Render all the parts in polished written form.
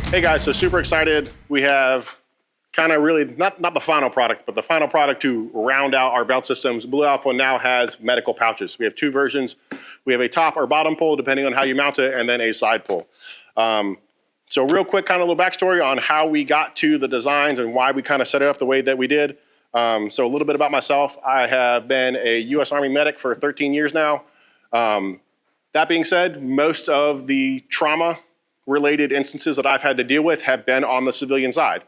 Hey guys, so super excited. We have kind of really, not the final product, but the final product to round out our belt systems. Blue Alpha now has medical pouches. We have two versions. We have a top or bottom pull, depending on how you mount it, and then a side pull. So real quick, kind of a little backstory on how we got to the designs and why we kind of set it up the way that we did. So a little bit about myself. I have been a U.S. Army medic for 13 years now. That being said, most of the trauma-related instances that I've had to deal with have been on the civilian side.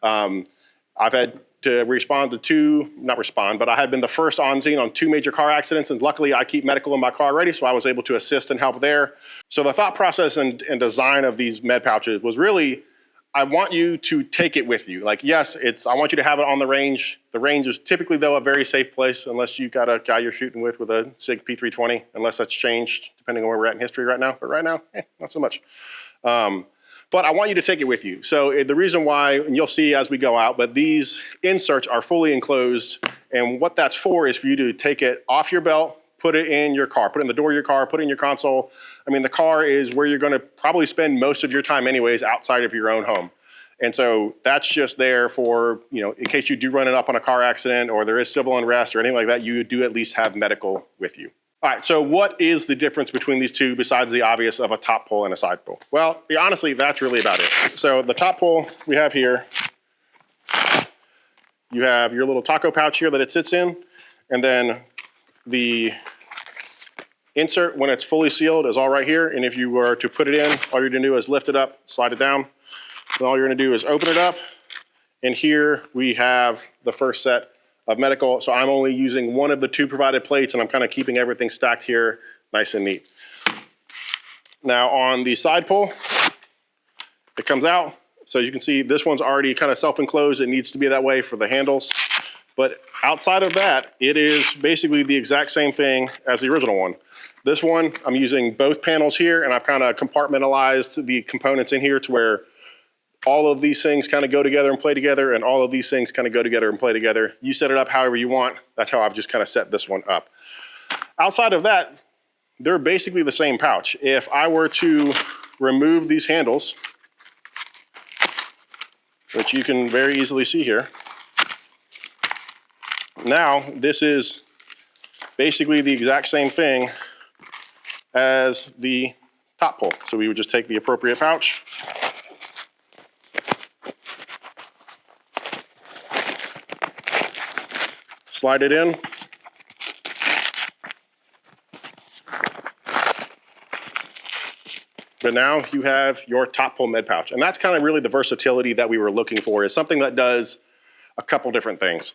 I've had to respond to I have been the first on scene on 2 major car accidents, and luckily I keep medical in my car already, so I was able to assist and help there. So the thought process and design of these med pouches was really, I want you to take it with you. Like, yes, I want you to have it on the range. The range is typically, though, a very safe place unless you've got a guy you're shooting with a SIG P320, unless that's changed depending on where we're at in history right now. But right now, not so much. But I want you to take it with you. So the reason why, and you'll see as we go out, but these inserts are fully enclosed. And what that's for is for you to take it off your belt, put it in your car, put it in the door of your car, put it in your console. I mean, the car is where you're gonna probably spend most of your time anyways outside of your own home. And so that's just there for, in case you do run it up on a car accident or there is civil unrest or anything like that, you do at least have medical with you. All right, so what is the difference between these two besides the obvious of a top pull and a side pull? Well, honestly, that's really about it. So the top pull we have here, you have your little taco pouch here that it sits in, and then the insert, when it's fully sealed, is all right here. And if you were to put it in, all you're gonna do is lift it up, slide it down. And all you're gonna do is open it up, and here we have the first set of medical. So I'm only using one of the 2 provided plates, and I'm kind of keeping everything stacked here nice and neat. Now on the side pull, it comes out. So you can see this one's already kind of self-enclosed. It needs to be that way for the handles. But outside of that, it is basically the exact same thing as the original one. This one, I'm using both panels here, and I've kind of compartmentalized the components in here to where all of these things kind of go together and play together, and all of these things kind of go together and play together. You set it up however you want. That's how I've just kind of set this one up. Outside of that, they're basically the same pouch. If I were to remove these handles, which you can very easily see here, now this is basically the exact same thing as the top pull. So we would just take the appropriate pouch, slide it in, but now you have your top pull med pouch. And that's kind of really the versatility that we were looking for, is something that does a couple different things.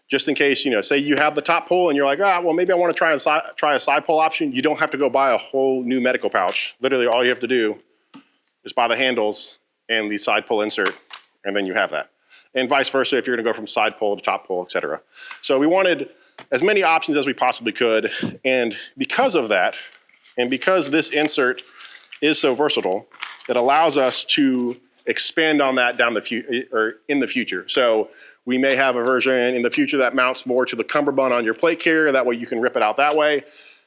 Just in case, say you have the top pull and you're like, well, maybe I want to try a side pull option. You don't have to go buy a whole new medical pouch. Literally all you have to do is buy the handles and the side pull insert, and then you have that. And vice versa if you're gonna go from side pull to top pull, et cetera. So we wanted as many options as we possibly could. And because of that, and because this insert is so versatile, it allows us to expand on that in the future. So we may have a version in the future that mounts more to the cummerbund on your plate carrier. That way you can rip it out that way.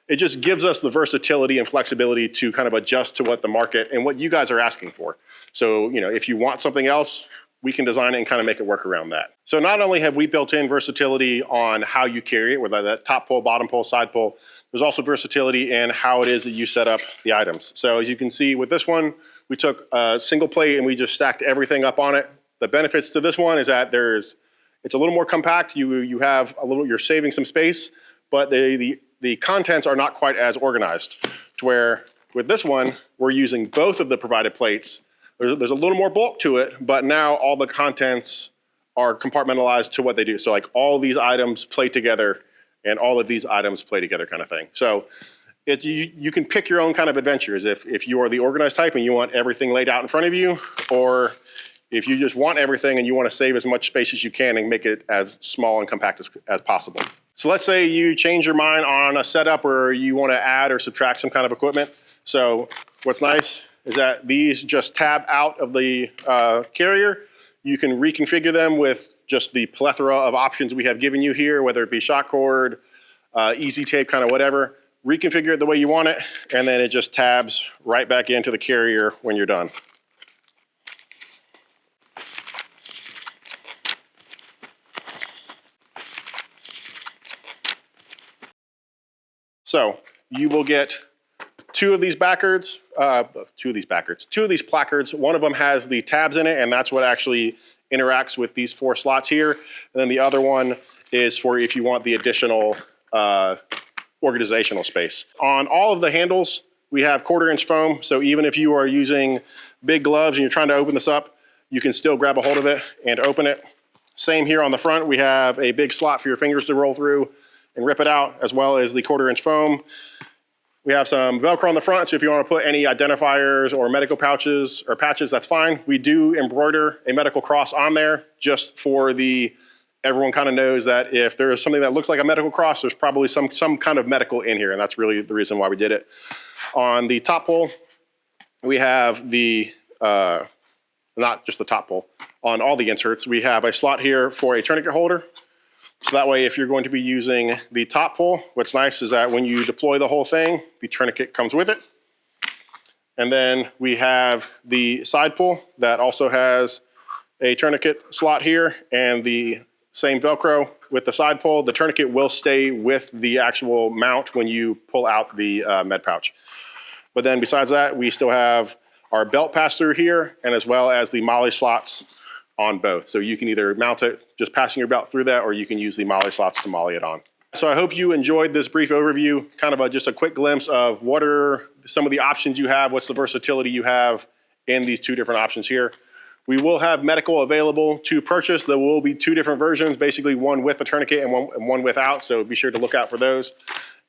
It just gives us the versatility and flexibility to kind of adjust to what the market and what you guys are asking for. So, if you want something else, we can design it and kind of make it work around that. So not only have we built in versatility on how you carry it, whether that top pull, bottom pull, side pull, there's also versatility in how it is that you set up the items. So as you can see with this one, we took a single plate and we just stacked everything up on it. The benefits to this one is that it's a little more compact. You're saving some space, but the contents are not quite as organized, to where with this one, we're using both of the provided plates. There's a little more bulk to it, but now all the contents are compartmentalized to what they do. So like all these items play together and all of these items play together kind of thing. So you can pick your own kind of adventures if you are the organized type and you want everything laid out in front of you, or if you just want everything and you want to save as much space as you can and make it as small and compact as possible. So let's say you change your mind on a setup or you want to add or subtract some kind of equipment. So what's nice is that these just tab out of the carrier. You can reconfigure them with just the plethora of options we have given you here, whether it be shock cord, easy tape, kind of whatever. Reconfigure it the way you want it, and then it just tabs right back into the carrier when you're done. So you will get two of these placards. One of them has the tabs in it, and that's what actually interacts with these 4 slots here. And then the other one is for if you want the additional organizational space. On all of the handles, we have 1/4 inch foam. So even if you are using big gloves and you're trying to open this up, you can still grab a hold of it and open it. Same here on the front. We have a big slot for your fingers to roll through and rip it out, as well as the 1/4 inch foam. We have some Velcro on the front, so if you want to put any identifiers or medical pouches or patches, that's fine. We do embroider a medical cross on there just for everyone kind of knows that if there is something that looks like a medical cross, there's probably some kind of medical in here, and that's really the reason why we did it. On the top pole, we have not just the top pole, on all the inserts, we have a slot here for a tourniquet holder. So that way, if you're going to be using the top pole, what's nice is that when you deploy the whole thing, the tourniquet comes with it. And then we have the side pole that also has a tourniquet slot here and the same Velcro with the side pole. The tourniquet will stay with the actual mount when you pull out the med pouch. But then besides that, we still have our belt pass-through here, and as well as the MOLLE slots on both. So you can either mount it just passing your belt through that, or you can use the MOLLE slots to MOLLE it on. So I hope you enjoyed this brief overview, kind of just a quick glimpse of what are some of the options you have, what's the versatility you have in these 2 different options here. We will have medical available to purchase. There will be 2 different versions, basically one with a tourniquet and one without, so be sure to look out for those.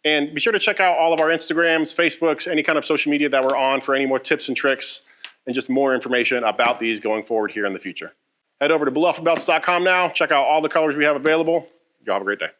And be sure to check out all of our Instagrams, Facebooks, any kind of social media that we're on for any more tips and tricks and just more information about these going forward here in the future. Head over to bluealphabelts.com now. Check out all the colors we have available. You all have a great day.